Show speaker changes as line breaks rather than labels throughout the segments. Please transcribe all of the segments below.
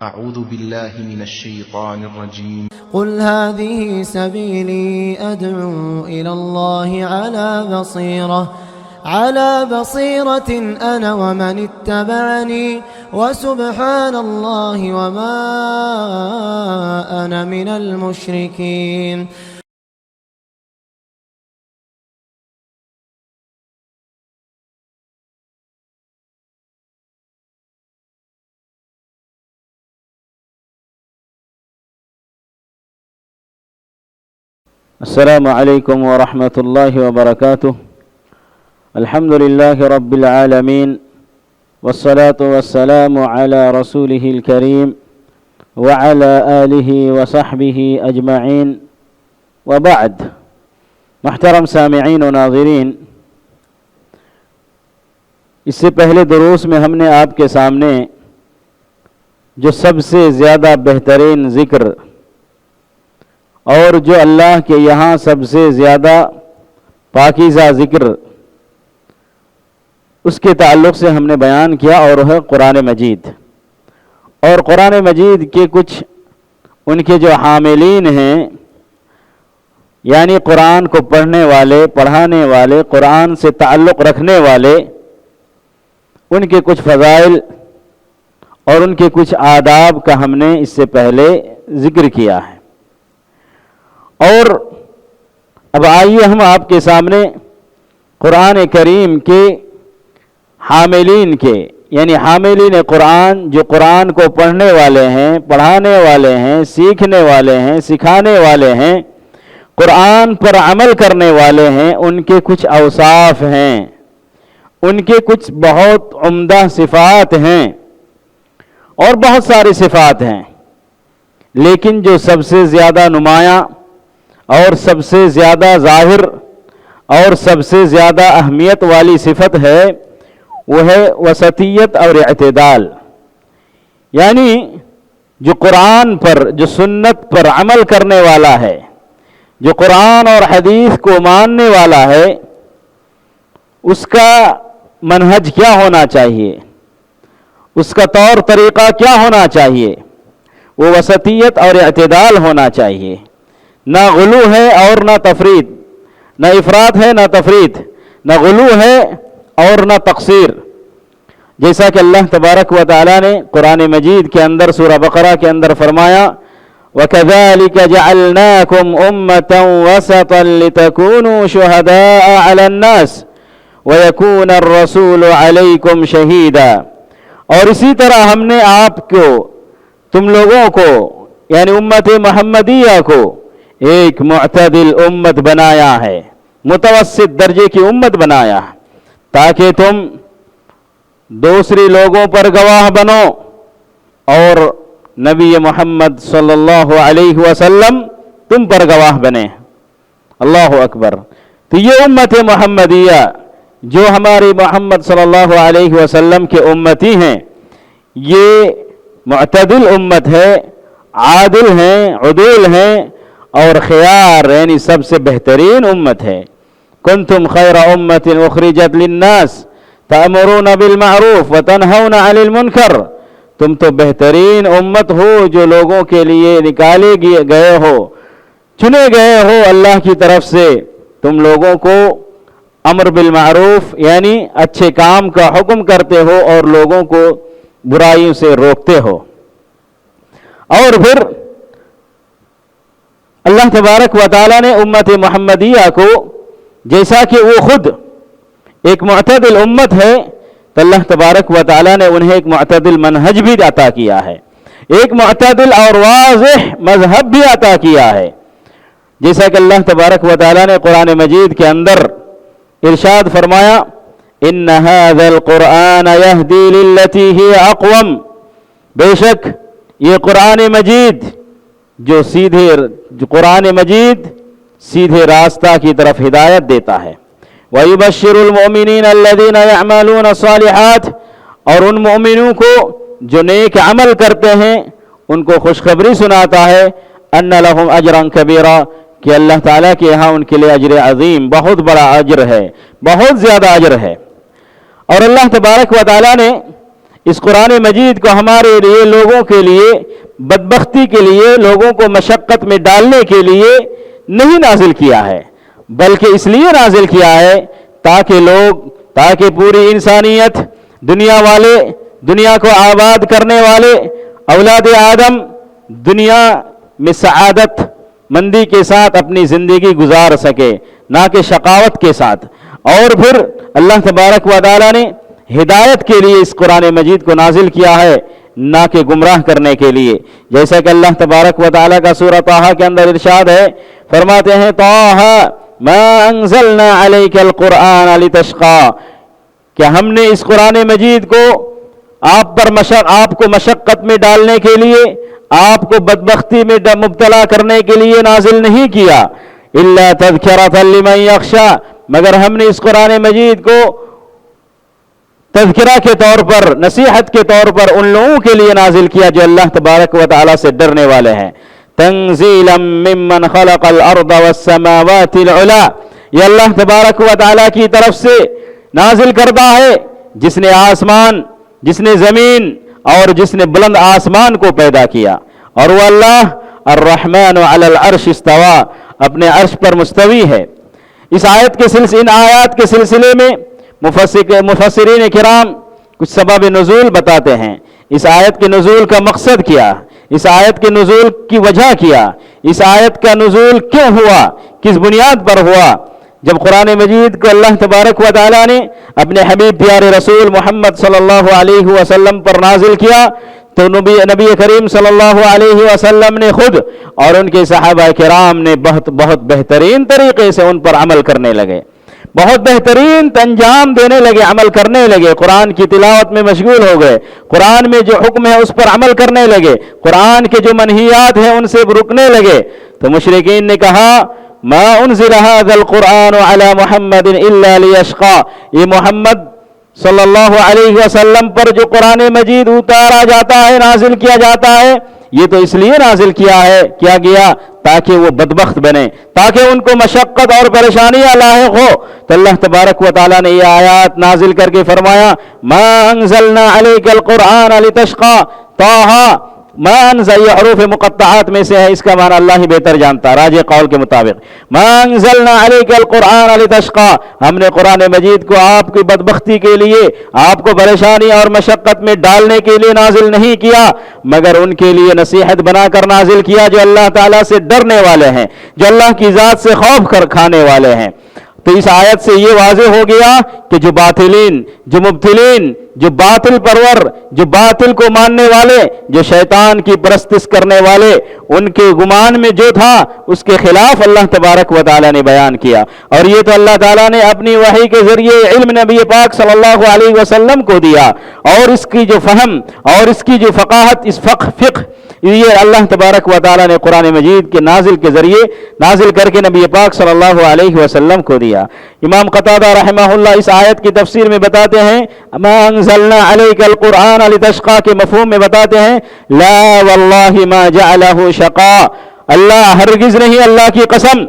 أعوذ بالله من الشيطان الرجيم.
قل هذه سبيلي أدعو إلى الله على بصيرة أنا ومن اتبعني وسبحان الله وما أنا من المشركين.
السلام عليكم ورحمة الله وبركاته. الحمد لله رب العالمين، والصلاة والسلام على رسوله الكريم وعلى آله وصحبه أجمعين، وبعد. محترم سامعین و ناظرین، اس سے پہلے دروس میں ہم نے آپ کے سامنے جو سب سے زیادہ بہترین ذکر اور جو اللہ کے یہاں سب سے زیادہ پاکیزہ ذکر، اس کے تعلق سے ہم نے بیان کیا، اور ہے قرآن مجید. اور قرآن مجید کے کچھ ان کے جو حاملین ہیں، یعنی قرآن کو پڑھنے والے، پڑھانے والے، قرآن سے تعلق رکھنے والے، ان کے کچھ فضائل اور ان کے کچھ آداب کا ہم نے اس سے پہلے ذکر کیا ہے. اور اب آئیے ہم آپ کے سامنے قرآن کریم کے حاملین کے، یعنی حاملین قرآن، جو قرآن کو پڑھنے والے ہیں، پڑھانے والے ہیں، سیکھنے والے ہیں، سکھانے والے ہیں، قرآن پر عمل کرنے والے ہیں، ان کے کچھ اوصاف ہیں، ان کے کچھ بہت عمدہ صفات ہیں، اور بہت ساری صفات ہیں. لیکن جو سب سے زیادہ نمایاں اور سب سے زیادہ ظاہر اور سب سے زیادہ اہمیت والی صفت ہے، وہ ہے وسطیت اور اعتدال. یعنی جو قرآن پر، جو سنت پر عمل کرنے والا ہے، جو قرآن اور حدیث کو ماننے والا ہے، اس کا منہج کیا ہونا چاہیے، اس کا طور طریقہ کیا ہونا چاہیے، وہ وسطیت اور اعتدال ہونا چاہیے. نہ غلو ہے اور نہ تفرید، نہ افراط ہے نہ تفرید، نہ غلو ہے اور نہ تقصیر. جیسا کہ اللہ تبارک و تعالی نے قرآن مجید کے اندر سورہ بقرہ کے اندر فرمایا، وَكَذَلِكَ جَعَلْنَاكُمْ أُمَّةً وَسَطًا لِتَكُونُوا شُهَدَاءَ عَلَى النَّاسِ وَيَكُونَ الرَّسُولُ عَلَيْكُمْ شَهِيدًا. اور اسی طرح ہم نے آپ کو، تم لوگوں کو، یعنی امت محمدیہ کو ایک معتدل امت بنایا ہے، متوسط درجے کی امت بنایا ہے، تاکہ تم دوسری لوگوں پر گواہ بنو اور نبی محمد صلی اللہ علیہ وسلم تم پر گواہ بنے. اللہ اکبر. تو یہ امت محمدیہ جو ہماری محمد صلی اللہ علیہ وسلم کے امتی ہیں، یہ معتدل امت ہے، عادل ہیں، عدول ہیں، اور خیار یعنی سب سے بہترین امت ہے. کنتم خیر امت اخرجت للناس تأمرون بالمعروف وتنہون عن المنکر. تم تو بہترین امت ہو جو لوگوں کے لیے نکالے گئے ہو، چنے گئے ہو اللہ کی طرف سے. تم لوگوں کو امر بالمعروف یعنی اچھے کام کا حکم کرتے ہو اور لوگوں کو برائیوں سے روکتے ہو. اور پھر اللہ تبارک و تعالی نے امت محمدیہ کو، جیسا کہ وہ خود ایک معتدل امت ہے، تو اللہ تبارک و تعالی نے انہیں ایک معتدل منہج بھی عطا کیا ہے، ایک معتدل اور واضح مذہب بھی عطا کیا ہے. جیسا کہ اللہ تبارک و تعالی نے قرآن مجید کے اندر ارشاد فرمایا، ان هذا القرآن يهدي للتي هي اقوم. بے شک یہ قرآن مجید جو قرآن مجید سیدھے راستہ کی طرف ہدایت دیتا ہے. وَيُبَشِّرُ الْمُؤْمِنِينَ الَّذِينَ يَعْمَلُونَ الصَّالِحَاتِ. اور ان مومنوں کو جو نیک عمل کرتے ہیں ان کو خوشخبری سناتا ہے، أَنَّ لَهُمْ أَجْرًا كَبِيرًا، کہ اللہ تعالیٰ کے یہاں ان کے لیے اجر عظیم، بہت بڑا اجر ہے، بہت زیادہ اجر ہے. اور اللہ تبارک و تعالیٰ نے اس قرآن مجید کو ہمارے لیے، لوگوں کے لیے بدبختی کے لیے، لوگوں کو مشقت میں ڈالنے کے لیے نہیں نازل کیا ہے، بلکہ اس لیے نازل کیا ہے تاکہ پوری انسانیت، دنیا والے، دنیا کو آباد کرنے والے، اولاد آدم دنیا میں سعادت مندی کے ساتھ اپنی زندگی گزار سکے، نہ کہ شقاوت کے ساتھ۔ اور پھر اللہ تبارک و تعالی نے ہدایت کے لیے اس قرآن مجید کو نازل کیا ہے، نہ کہ گمراہ کرنے کے لیے، جیسا کہ اللہ تبارک و تعالی کا سورہ طٰہٰ کے اندر ارشاد ہے، فرماتے ہیں طٰہٰ ما انزلنا علیک القرآن لتشقی، کہ ہم نے اس قرآن مجید کو آپ کو مشقت میں ڈالنے کے لیے، آپ کو بدبختی میں مبتلا کرنے کے لیے نازل نہیں کیا، الا تذکرۃ لمن یخشی، مگر ہم نے اس قرآن مجید کو تذکرہ کے طور پر، نصیحت کے طور پر ان لوگوں کے لیے نازل کیا جو اللہ تبارک و تعالی سے ڈرنے والے ہیں۔ تنزیلا ممن خلق الارض والسماوات العلی، یہ اللہ تبارک و تعالی کی طرف سے نازل کردہ ہے جس نے آسمان، جس نے زمین اور جس نے بلند آسمان کو پیدا کیا، اور وہ اللہ الرحمن علی العرش استوى، اپنے عرش پر مستوی ہے۔ ان آیات کے سلسلے میں مفسرین کرام کچھ سبب نزول بتاتے ہیں، اس آیت کے نزول کا مقصد کیا، اس آیت کے نزول کی وجہ کیا، اس آیت کا نزول کیوں ہوا، کس بنیاد پر ہوا۔ جب قرآن مجید کو اللہ تبارک و تعالی نے اپنے حبیب پیارے رسول محمد صلی اللہ علیہ وسلم پر نازل کیا تو نبی کریم صلی اللہ علیہ وسلم نے خود اور ان کے صحابہ کرام نے بہت بہترین طریقے سے ان پر عمل کرنے لگے، بہت بہترین انجام دینے لگے، عمل کرنے لگے، قرآن کی تلاوت میں مشغول ہو گئے، قرآن میں جو حکم ہے اس پر عمل کرنے لگے، قرآن کے جو منہیات ہیں ان سے رکنے لگے۔ تو مشرکین نے کہا ما انزل هذا القرآن على محمد الا ليشقى، یہ محمد صلی اللہ علیہ وسلم پر جو قرآن مجید اتارا جاتا ہے، نازل کیا جاتا ہے، یہ تو اس لیے نازل کیا گیا تاکہ وہ بدبخت بنے، تاکہ ان کو مشقت اور پریشانیاں لاحق ہو۔ تو اللہ تبارک و تعالیٰ نے یہ آیات نازل کر کے فرمایا ما انزلنا علیک القرآن لتشقى طٰہٰ، ما انزل، یہ حروف مقطعات میں سے ہے، اس کا معنی اللہ ہی بہتر جانتا، راجح قول کے مطابق ما انزلنا علیک القرآن لتشقى، ہم نے قرآن مجید کو آپ کی بدبختی کے لیے، آپ کو پریشانی اور مشقت میں ڈالنے کے لیے نازل نہیں کیا، مگر ان کے لیے نصیحت بنا کر نازل کیا جو اللہ تعالیٰ سے ڈرنے والے ہیں، جو اللہ کی ذات سے خوف کھانے والے ہیں۔ تو اس آیت سے یہ واضح ہو گیا کہ جو باطلین، جو مبتلین، جو باطل پرور، جو باطل کو ماننے والے، جو شیطان کی پرستش کرنے والے، ان کے گمان میں جو تھا اس کے خلاف اللہ تبارک و تعالی نے بیان کیا، اور یہ تو اللہ تعالیٰ نے اپنی وحی کے ذریعے علم نبی پاک صلی اللہ علیہ وسلم کو دیا، اور اس کی جو فہم اور اس کی جو فقاہت، اس فقہ یہ اللہ تبارک و تعالی نے قرآن مجید کے نازل کے ذریعے نازل کر کے نبی پاک صلی اللہ علیہ وسلم کو دیا۔ امام قتادہ رحمہ اللہ اس آیت کی تفسیر میں بتاتے ہیں ما انزلنا علیک القرآن لتشقى کے مفہوم میں بتاتے ہیں لا واللہ ما جعلہ شقا، اللہ ہرگز نہیں، اللہ کی قسم،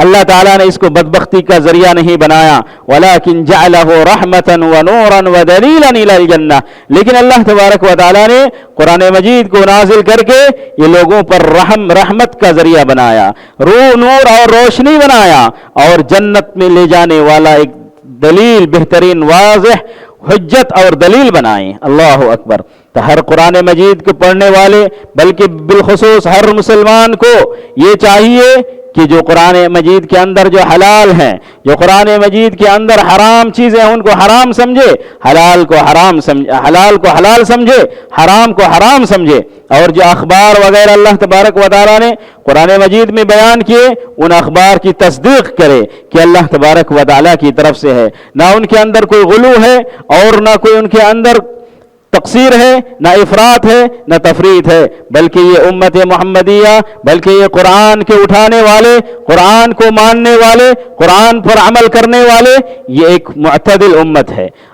اللہ تعالیٰ نے اس کو بدبختی کا ذریعہ نہیں بنایا، ولیکن جعلہ رحمتا ونورا ودلیلا الی الجنہ، لیکن اللہ تبارک و تعالیٰ نے قرآن مجید کو نازل کر کے یہ لوگوں پر رحمت کا ذریعہ بنایا، نور اور روشنی بنایا، اور جنت میں لے جانے والا ایک دلیل، بہترین واضح حجت اور دلیل بنائیں۔ اللہ اکبر۔ تو ہر قرآن مجید کو پڑھنے والے، بلکہ بالخصوص ہر مسلمان کو یہ چاہیے کہ جو قرآن مجید کے اندر جو حلال ہیں، جو قرآن مجید کے اندر حرام چیزیں ہیں ان کو حرام سمجھے، حلال کو حلال سمجھے، حرام کو حرام سمجھے، اور جو اخبار وغیرہ اللہ تبارک و تعالیٰ نے قرآن مجید میں بیان کیے ان اخبار کی تصدیق کرے کہ اللہ تبارک و تعالیٰ کی طرف سے ہے، نہ ان کے اندر کوئی غلو ہے اور نہ کوئی ان کے اندر تقصیر ہے، نہ افراط ہے، نہ تفریط ہے، بلکہ یہ امت محمدیہ، بلکہ یہ قرآن کے اٹھانے والے، قرآن کو ماننے والے، قرآن پر عمل کرنے والے، یہ ایک معتدل امت ہے۔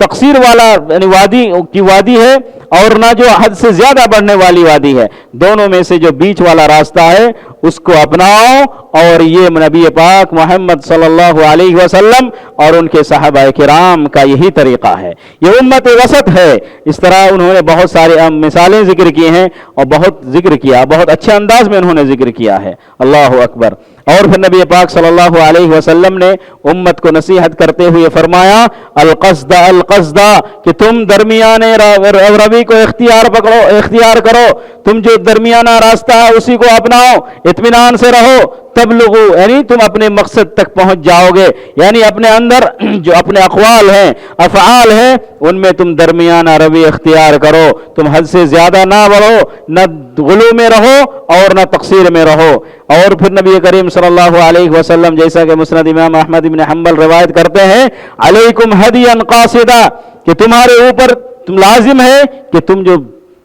تقصیر والا یعنی وادی کی وادی ہے اور نہ جو حد سے زیادہ بڑھنے والی وادی ہے، دونوں میں سے جو بیچ والا راستہ ہے اس کو اپناؤ، اور یہ نبی پاک محمد صلی اللہ علیہ وسلم اور ان کے صحابہ کرام کا یہی طریقہ ہے، یہ امت وسط ہے۔ اس طرح انہوں نے بہت سارے مثالیں ذکر کی ہیں اور بہت ذکر کیا، بہت اچھے انداز میں انہوں نے ذکر کیا ہے، اللہ اکبر۔ اور پھر نبی پاک صلی اللہ علیہ وسلم نے امت کو نصیحت کرتے ہوئے فرمایا القصد القصد، کہ تم درمیانے روی کو اختیار کرو، تم جو درمیانہ راستہ ہے اسی کو اپناؤ، اطمینان سے رہو، تبلغو یعنی تم اپنے مقصد تک پہنچ جاؤ گے، یعنی اپنے اندر جو اپنے اقوال ہیں افعال ہیں ان میں تم درمیانہ روی اختیار کرو، تم حد سے زیادہ نہ بڑھو، نہ غلو میں رہو اور نہ تقصیر میں رہو۔ اور پھر نبی کریم صلی اللہ علیہ وسلم جیسا کہ مسند امام احمد بن حنبل روایت کرتے ہیں علیکم ہدیا قاصدا، کہ تمہارے اوپر تم لازم ہے کہ تم جو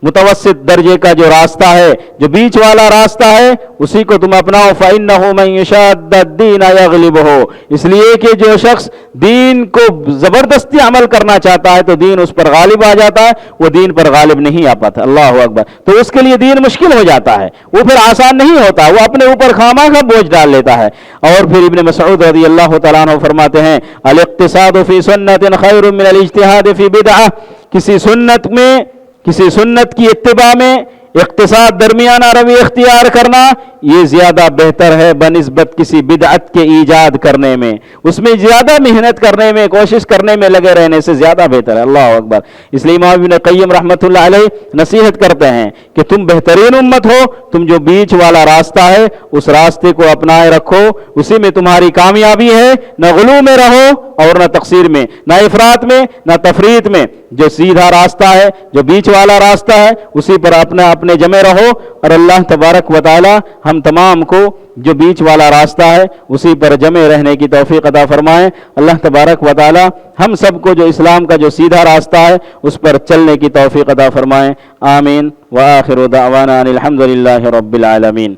متوسط درجے کا جو راستہ ہے، جو بیچ والا راستہ ہے اسی کو تم اپناؤ۔ فَإِنَّهُ مَن يُشَادَّ الدِّينَ يَغْلِبْهُ، اس لیے کہ جو شخص دین کو زبردستی عمل کرنا چاہتا ہے تو دین اس پر غالب آ جاتا ہے، وہ دین پر غالب نہیں آ پاتا، اللہ اکبر، تو اس کے لیے دین مشکل ہو جاتا ہے، وہ پھر آسان نہیں ہوتا، وہ اپنے اوپر خواہ کا بوجھ ڈال لیتا ہے۔ اور پھر ابن مسعود رضی اللہ تعالیٰ عنہ فرماتے ہیں الاقتصاد فی سنت خیر من الاجتہاد فی بدعہ، کسی سنت کی اتباع میں اقتصاد درمیانہ روی اختیار کرنا یہ زیادہ بہتر ہے بنسبت کسی بدعت کے ایجاد کرنے میں، اس میں زیادہ محنت کرنے میں، کوشش کرنے میں لگے رہنے سے زیادہ بہتر ہے، اللہ اکبر۔ اس لیے امام ابن قیم رحمۃ اللہ علیہ نصیحت کرتے ہیں کہ تم بہترین امت ہو، تم جو بیچ والا راستہ ہے اس راستے کو اپنائے رکھو، اسی میں تمہاری کامیابی ہے، نہ غلو میں رہو اور نہ تقصیر میں، نہ افراط میں نہ تفریط میں، جو سیدھا راستہ ہے، جو بیچ والا راستہ ہے اسی پر اپنے جمے رہو، اور اللہ تبارک و تعالی ہم تمام کو جو بیچ والا راستہ ہے اسی پر جمے رہنے کی توفیق عطا فرمائے۔ اللہ تبارک و تعالی ہم سب کو جو اسلام کا جو سیدھا راستہ ہے اس پر چلنے کی توفیق عطا فرمائے، آمین۔ وآخر دعوانا الحمد للہ رب العالمین۔